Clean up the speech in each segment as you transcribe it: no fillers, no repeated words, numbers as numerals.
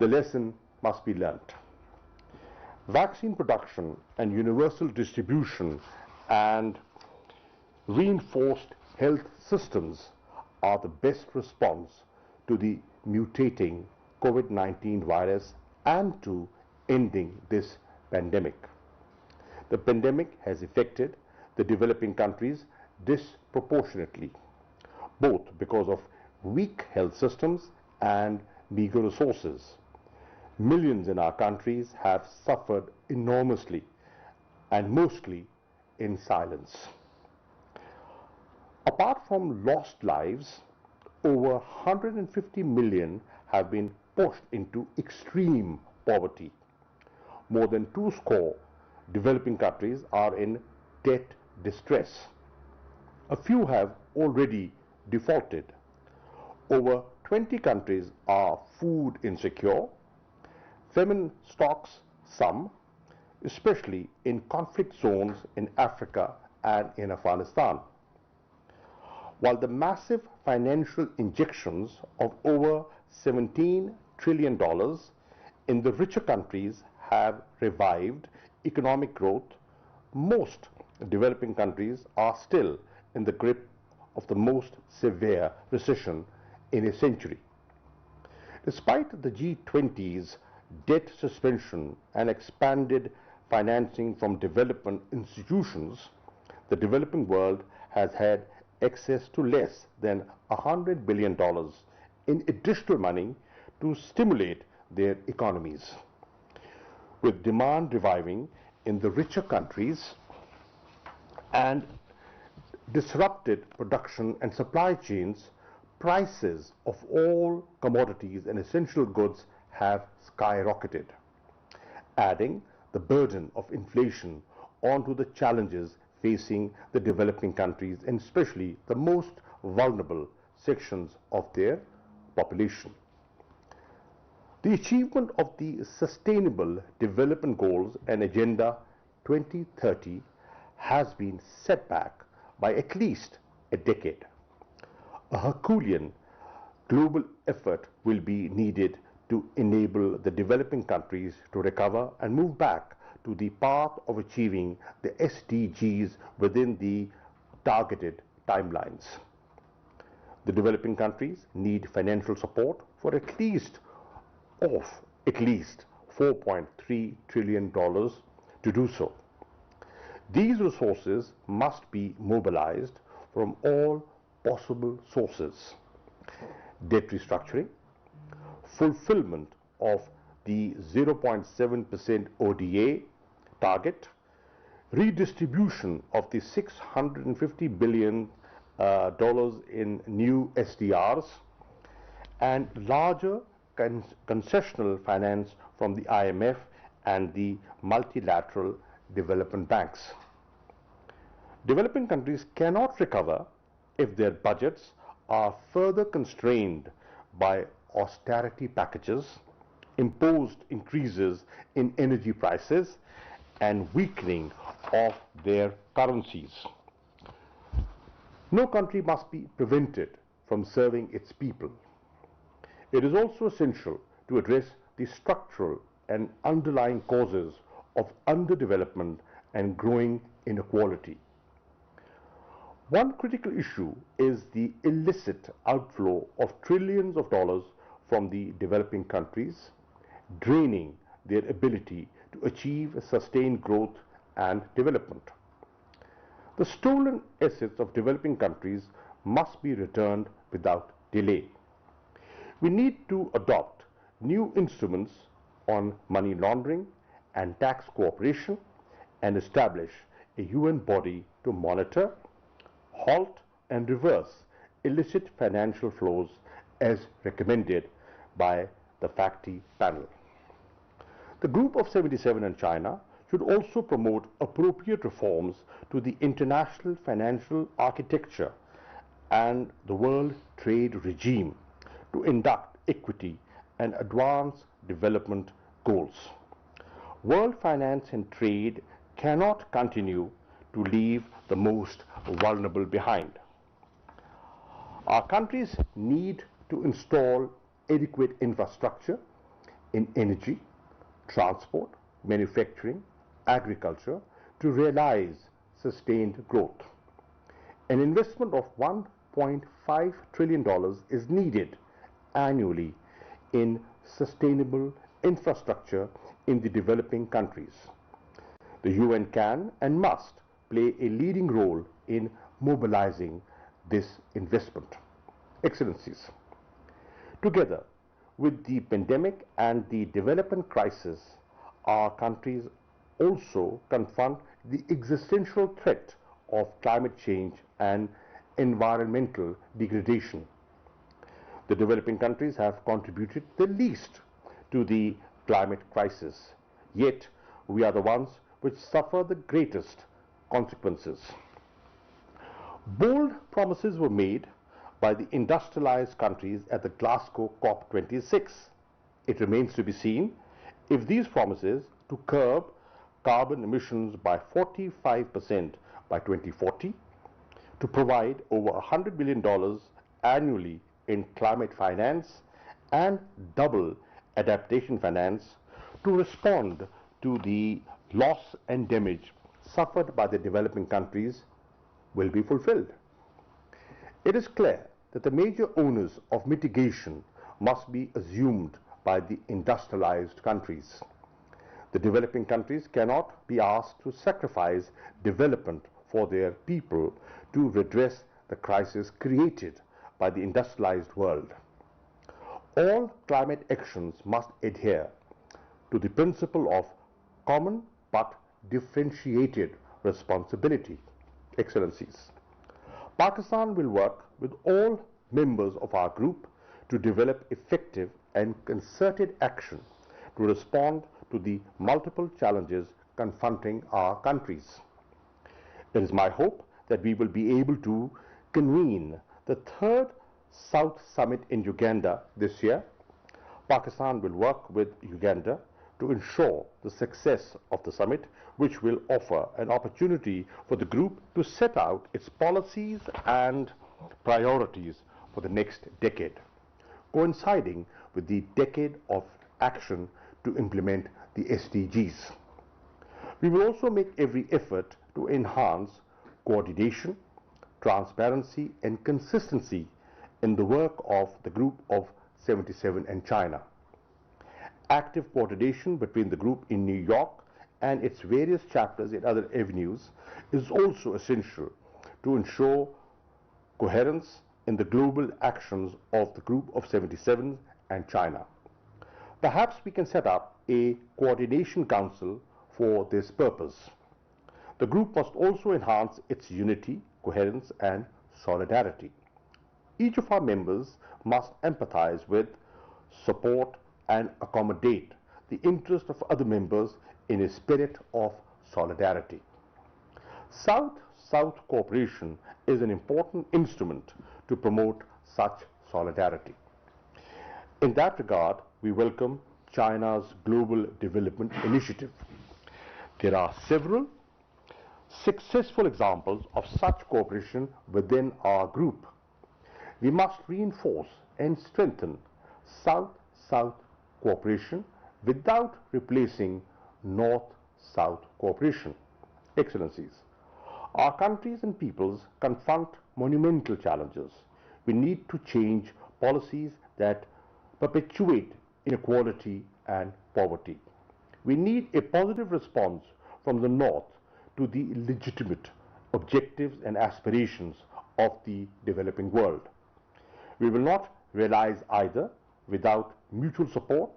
the lesson must be learnt. Vaccine production and universal distribution and reinforced health systems are the best response to the mutating COVID-19 virus and to ending this pandemic. The pandemic has affected the developing countries disproportionately, both because of weak health systems and meager resources. Millions in our countries have suffered enormously and mostly in silence. Apart from lost lives, over 150 million have been pushed into extreme poverty. More than 200 developing countries are in debt distress. A few have already defaulted. Over 20 countries are food insecure. Famine stalks some, especially in conflict zones in Africa and in Afghanistan. While the massive financial injections of over $17 trillion in the richer countries have revived economic growth, most developing countries are still in the grip of the most severe recession in a century. Despite the G20's debt suspension and expanded financing from development institutions, the developing world has had access to less than $100 billion in additional money to stimulate their economies. With demand reviving in the richer countries and disrupted production and supply chains, prices of all commodities and essential goods have skyrocketed, adding the burden of inflation onto the challenges facing the developing countries, and especially the most vulnerable sections of their population. The achievement of the Sustainable Development Goals and Agenda 2030 has been set back by at least a decade. A Herculean global effort will be needed to enable the developing countries to recover and move back to the path of achieving the SDGs within the targeted timelines. The developing countries need financial support for at least $4.3 trillion to do so. These resources must be mobilized from all possible sources: debt restructuring, fulfillment of the 0.7% ODA target, redistribution of the $650 billion in new SDRs, and larger concessional finance from the IMF and the multilateral development banks. Developing countries cannot recover if their budgets are further constrained by austerity packages, imposed increases in energy prices, and weakening of their currencies. No country must be prevented from serving its people. It is also essential to address the structural and underlying causes of underdevelopment and growing inequality. One critical issue is the illicit outflow of trillions of dollars from the developing countries, draining their ability to achieve sustained growth and development. The stolen assets of developing countries must be returned without delay. We need to adopt new instruments on money laundering and tax cooperation and establish a UN body to monitor, halt, and reverse illicit financial flows as recommended by the FACTI panel. The Group of 77 and China should also promote appropriate reforms to the international financial architecture and the world trade regime to induct equity and advance development goals. World finance and trade cannot continue to leave the most vulnerable behind. Our countries need to install adequate infrastructure, in energy, transport, manufacturing, agriculture to realize sustained growth. An investment of $1.5 trillion is needed annually in sustainable infrastructure in the developing countries. The UN can and must play a leading role in mobilizing this investment. Excellencies, together with the pandemic and the development crisis, our countries also confront the existential threat of climate change and environmental degradation. The developing countries have contributed the least to the climate crisis, yet we are the ones which suffer the greatest consequences. Bold promises were made by the industrialized countries at the Glasgow COP26. It remains to be seen if these promises to curb carbon emissions by 45% by 2040, to provide over $100 billion annually in climate finance and double adaptation finance to respond to the loss and damage suffered by the developing countries will be fulfilled. It is clear that the major onus of mitigation must be assumed by the industrialized countries. The developing countries cannot be asked to sacrifice development for their people to redress the crisis created by the industrialized world. All climate actions must adhere to the principle of common but differentiated responsibility. Excellencies, Pakistan will work with all members of our group to develop effective and concerted action to respond to the multiple challenges confronting our countries. It is my hope that we will be able to convene the third South Summit in Uganda this year. Pakistan will work with Uganda to ensure the success of the summit, which will offer an opportunity for the group to set out its policies and priorities for the next decade, coinciding with the decade of action to implement the SDGs. We will also make every effort to enhance coordination, transparency and consistency in the work of the Group of 77 and China. Active coordination between the group in New York and its various chapters in other avenues is also essential to ensure coherence in the global actions of the Group of 77 and China. Perhaps we can set up a coordination council for this purpose. The group must also enhance its unity, coherence and solidarity. Each of our members must empathize with, support and accommodate the interest of other members in a spirit of solidarity. South-South cooperation is an important instrument to promote such solidarity. In that regard, we welcome China's Global Development Initiative. There are several successful examples of such cooperation within our group. We must reinforce and strengthen South-South cooperation without replacing North-South cooperation. Excellencies, our countries and peoples confront monumental challenges. We need to change policies that perpetuate inequality and poverty. We need a positive response from the North to the legitimate objectives and aspirations of the developing world. We will not realize either without mutual support,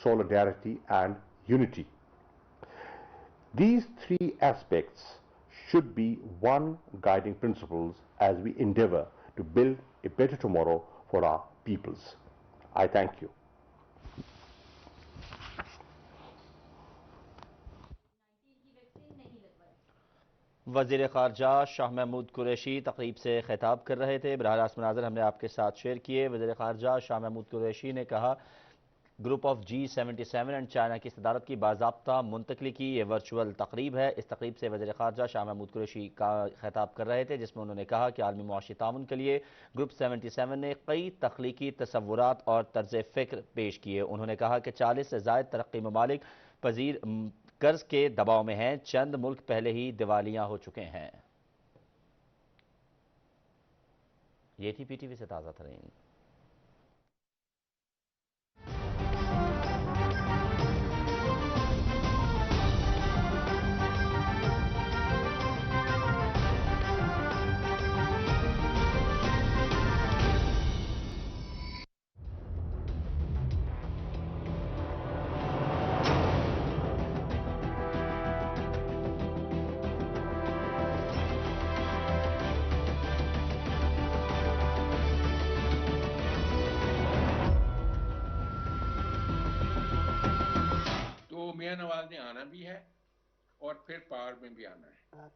solidarity and unity. These three aspects should be one guiding principles as we endeavor to build a better tomorrow for our peoples. I thank you. वज़ीर ख़ारजा शाह महमूद कुरैशी तकरीब से खिताब कर रहे थे। बरह रास्त मनाज़र हमने आपके साथ शेयर किए। वज़ीर ख़ारजा शाह महमूद कुरैशी ने कहा group of G77 and China की सदारत की बाज़ाब्ता मुंतकली की ये वर्चुअल तकरीब है। इस तकरीब से वज़ीर ख़ारजा शाह महमूद कुरैशी का खिताब कर रहे थे, जिसमें उन्होंने कहा कि आलमी मुआशी ताउन के लिए ग्रुप 77 ने कई तख्लीकी तसव्वुरात और तर्ज फ़िक्र पेश किए। उन्होंने कहा कि 40 से ज़ायद तरक्की ममालिक पजीर कर्ज के दबाव में हैं, चंद मुल्क पहले ही दिवालिया हो चुके हैं। ये थी PTV से ताज़ा तरीन। मियां नवाज ने आना भी है और फिर पावर में भी आना है।